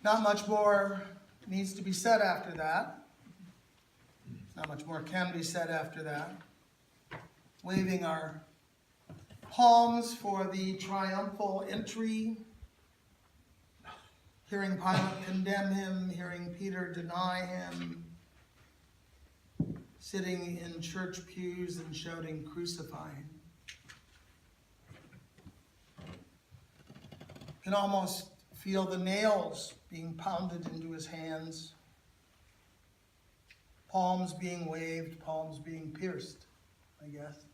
Not much more needs to be said after that. Not much more can be said after that. Waving our palms for the triumphal entry, hearing Pilate condemn him, hearing Peter deny him, sitting in church pews and shouting, "Crucify him." You can almost feel the nails being pounded into his hands, palms being waved, palms being pierced, I guess.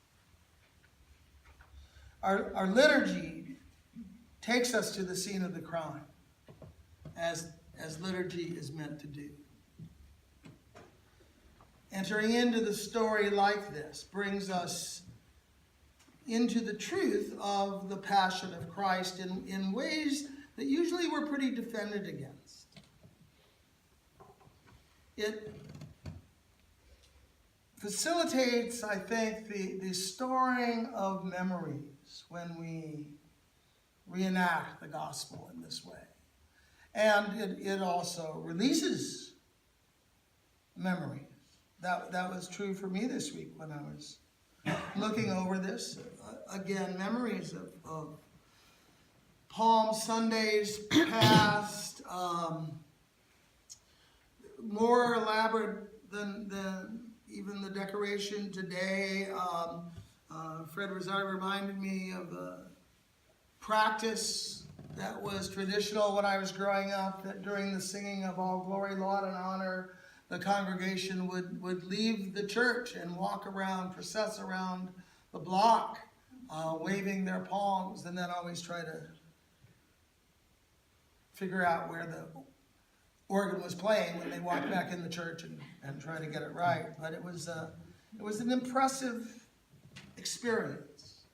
Our liturgy takes us to the scene of the crime, as liturgy is meant to do. Entering into the story like this brings us into the truth of the Passion of Christ in ways that usually we're pretty defended against. It facilitates, I think, the storing of memories when we reenact the gospel in this way. And it also releases memories. That was true for me this week when I was looking over this. Again, memories of Palm Sundays past, more elaborate than even the decoration today. Fred Rosari reminded me of a practice that was traditional when I was growing up, that during the singing of All Glory, Laud, and Honor, the congregation would leave the church and walk around, process around the block, waving their palms, and then always try to figure out where the organ was playing when they walked back in the church and try to get it right. But it was an impressive experience,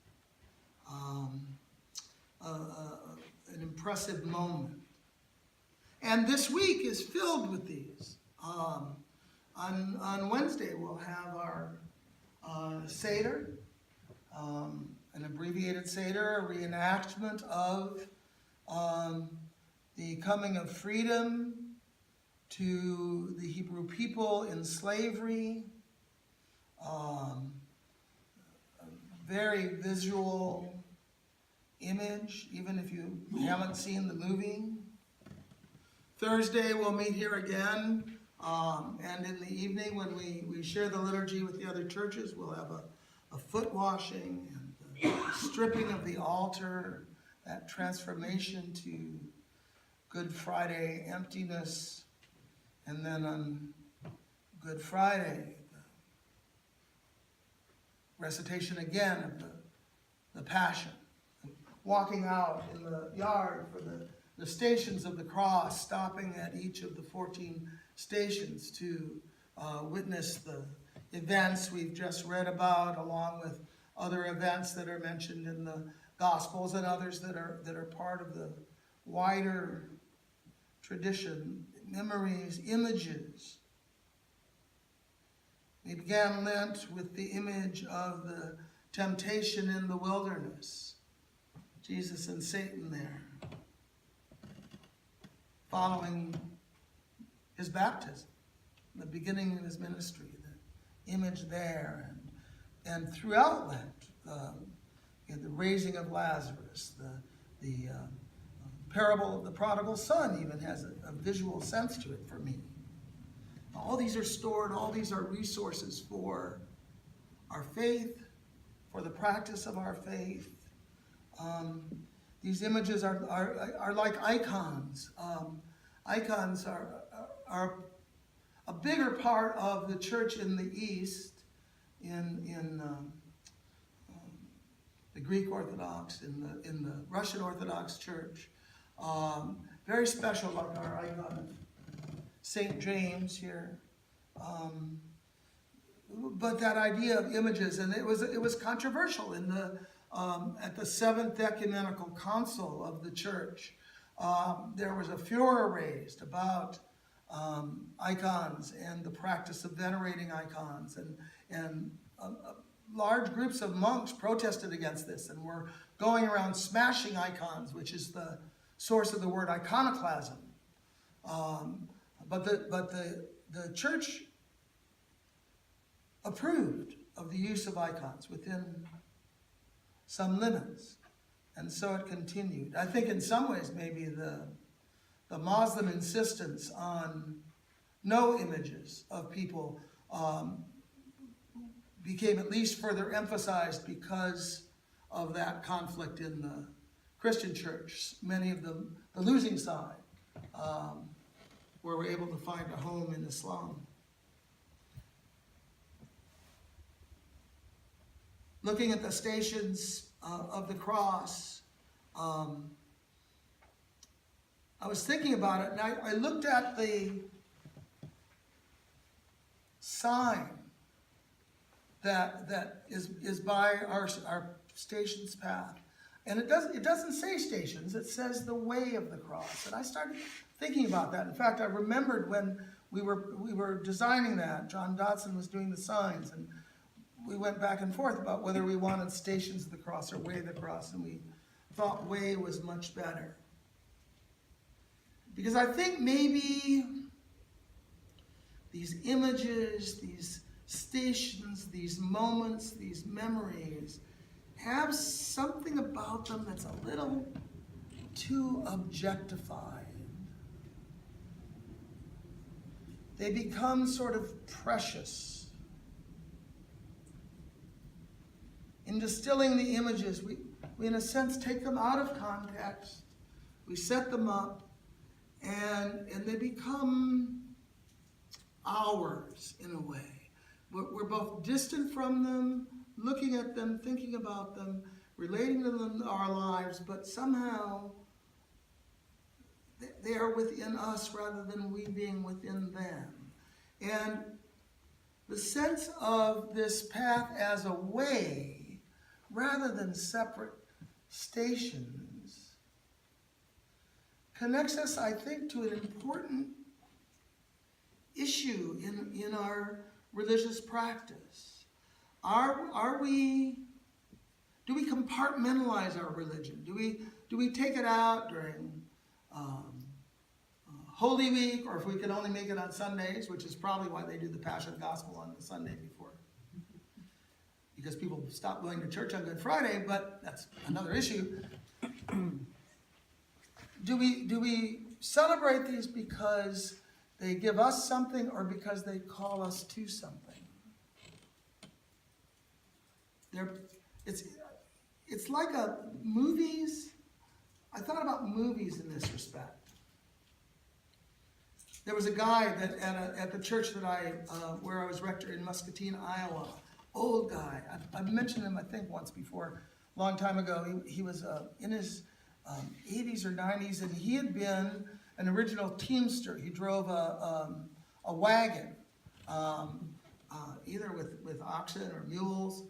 an impressive moment. And this week is filled with these. On Wednesday, we'll have our Seder, an abbreviated Seder, a reenactment of the coming of freedom to the Hebrew people in slavery. A very visual image, even if you haven't seen the movie. Thursday, we'll meet here again. And in the evening, when we share the liturgy with the other churches, we'll have a foot washing and the stripping of the altar, that transformation to Good Friday emptiness. And then on Good Friday, the recitation again of the Passion. Walking out in the yard for the stations of the cross, stopping at each of the 14 stations to witness the events we've just read about, along with other events that are mentioned in the Gospels and others that are part of the wider tradition, memories, images. We began Lent with the image of the temptation in the wilderness. Jesus and Satan there, following his baptism, the beginning of his ministry, the image there, and throughout Lent, the raising of Lazarus, the parable of the prodigal son even has a visual sense to it for me. All these are stored, all these are resources for our faith, for the practice of our faith. These images are like icons. Icons are a bigger part of the church in the East, in the Greek Orthodox, in the Russian Orthodox Church. Very special, like our icon of St. James here. But that idea of images, and it was controversial in at the Seventh Ecumenical Council of the Church. There was a furor raised about icons and the practice of venerating icons, and large groups of monks protested against this and were going around smashing icons, which is the source of the word iconoclasm. But the church approved of the use of icons within some limits. And so it continued. I think in some ways maybe the Muslim insistence on no images of people became at least further emphasized because of that conflict in the Christian church. Many of them, the losing side, were able to find a home in Islam. Looking at the Stations of the Cross, I was thinking about it, and I looked at the sign that is by our stations path. And it doesn't say stations, it says the way of the cross. And I started thinking about that. In fact, I remembered when we were designing that, John Dodson was doing the signs, and we went back and forth about whether we wanted stations of the cross or way of the cross, and we thought way was much better. Because I think maybe these images, these stations, these moments, these memories have something about them that's a little too objectified. They become sort of precious. In distilling the images, we in a sense take them out of context, we set them up, and they become ours in a way. We're both distant from them, looking at them, thinking about them, relating to them in our lives, but somehow they are within us rather than we being within them. And the sense of this path as a way, rather than separate stations, connects us, I think, to an important issue in our religious practice. Do we compartmentalize our religion? Do we take it out during Holy Week, or if we can only make it on Sundays, which is probably why they do the Passion Gospel on the Sunday before, because people stop going to church on Good Friday, but that's another issue. Do we celebrate these because they give us something or because they call us to something? It's like movies. I thought about movies in this respect. There was a guy that at the church that where I was rector in Muscatine, Iowa, old guy. I've mentioned him, I think, once before, a long time ago. He was in his 80s or 90s, and he had been an original teamster. He drove a wagon, either with oxen or mules,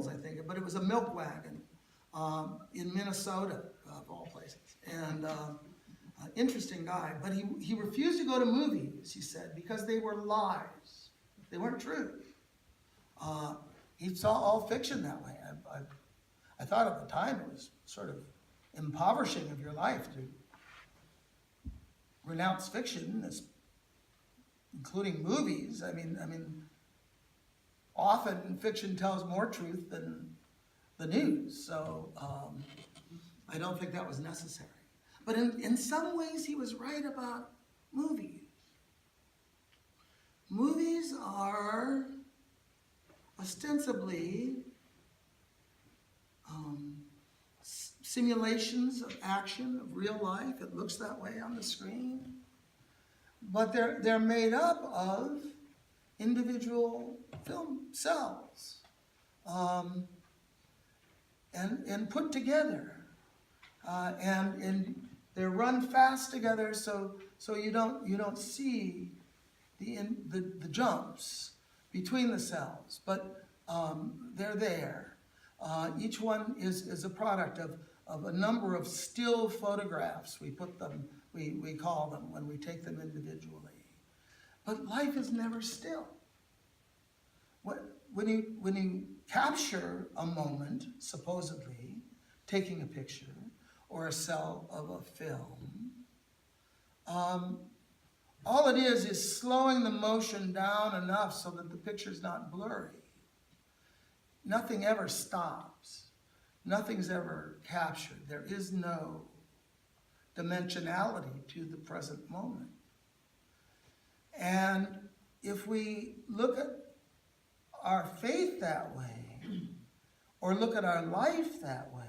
I think, but it was a milk wagon in Minnesota, of all places. And interesting guy, but he refused to go to movies, he said, because they were lies. They weren't true. He saw all fiction that way. I thought at the time it was sort of impoverishing of your life to renounce fiction, including movies. I mean, often fiction tells more truth than the news, so I don't think that was necessary. But in some ways, he was right about movies. Movies are ostensibly simulations of action, of real life. It looks that way on the screen. But they're made up of individual film cells and put together. And they're run fast together, so you don't see the jumps between the cells, but they're there. Each one is a product of a number of still photographs. We call them when we take them individually. But life is never still. When you capture a moment, supposedly taking a picture or a cell of a film, all it is slowing the motion down enough so that the picture's not blurry. Nothing ever stops. Nothing's ever captured. There is no dimensionality to the present moment. And if we look at our faith that way, or look at our life that way,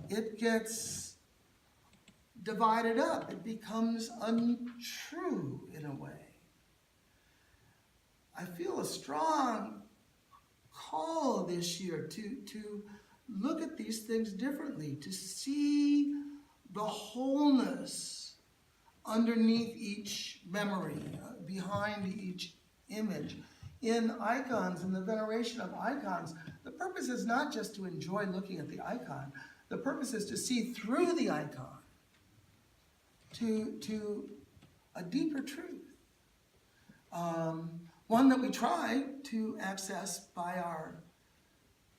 it gets divided up. It becomes untrue in a way. I feel a strong call this year to look at these things differently, to see the wholeness underneath each memory, behind each image. In icons, in the veneration of icons, the purpose is not just to enjoy looking at the icon. The purpose is to see through the icon to a deeper truth. One that we try to access by our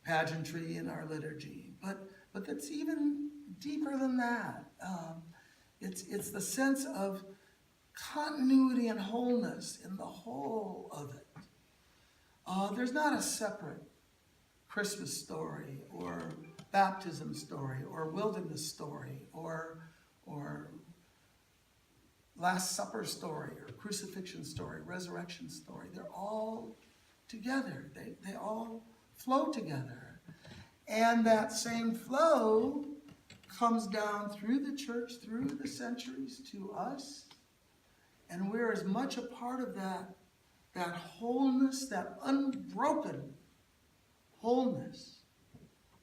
pageantry and our liturgy, but that's even deeper than that. It's the sense of continuity and wholeness in the whole of it. There's not a separate Christmas story or baptism story or wilderness story or Last Supper story or crucifixion story, resurrection story. They're all together. They all flow together. And that same flow comes down through the church, through the centuries to us. And we're as much a part of that wholeness, that unbroken wholeness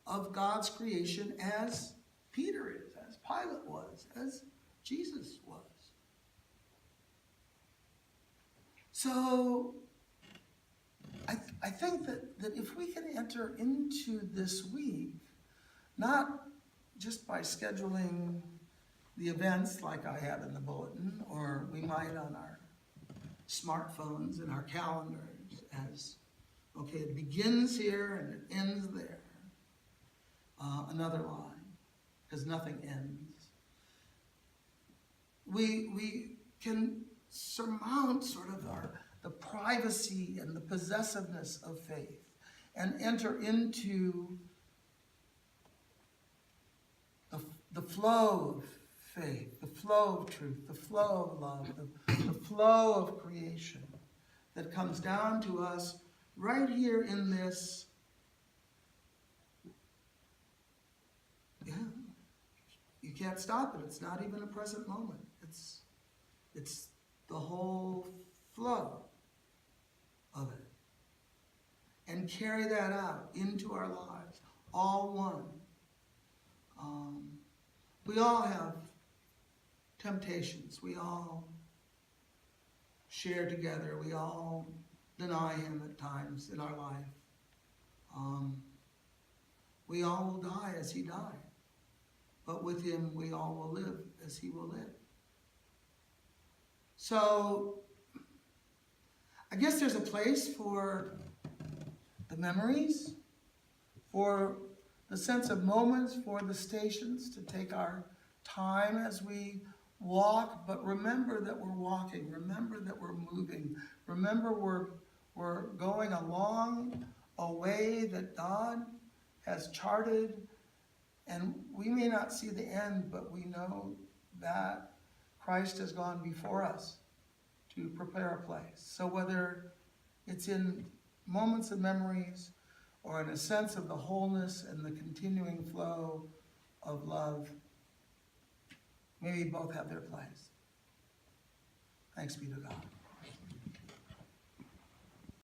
of God's creation as Peter is, as Pilate was, as Jesus was. So I think that if we can enter into this week, not just by scheduling the events like I have in the bulletin, or we might on our smartphones and our calendars as, okay, it begins here and it ends there. Another line, because nothing ends. We can surmount sort of the privacy and the possessiveness of faith and enter into the flow of faith, the flow of truth, the flow of love, the flow of creation that comes down to us right here in this. Yeah, you can't stop it. It's not even a present moment. It's the whole flow of it. And carry that out into our lives, all one. We all have temptations. We all share together. We all deny him at times in our life. We all will die as he died. But with him, we all will live as he will live. So, I guess there's a place for the memories, for the sense of moments, for the stations, to take our time as we walk, but remember that we're walking, remember that we're moving, remember we're going along a way that God has charted, and we may not see the end, but we know that Christ has gone before us to prepare a place. So whether it's in moments of memories or in a sense of the wholeness and the continuing flow of love, maybe both have their place. Thanks be to God.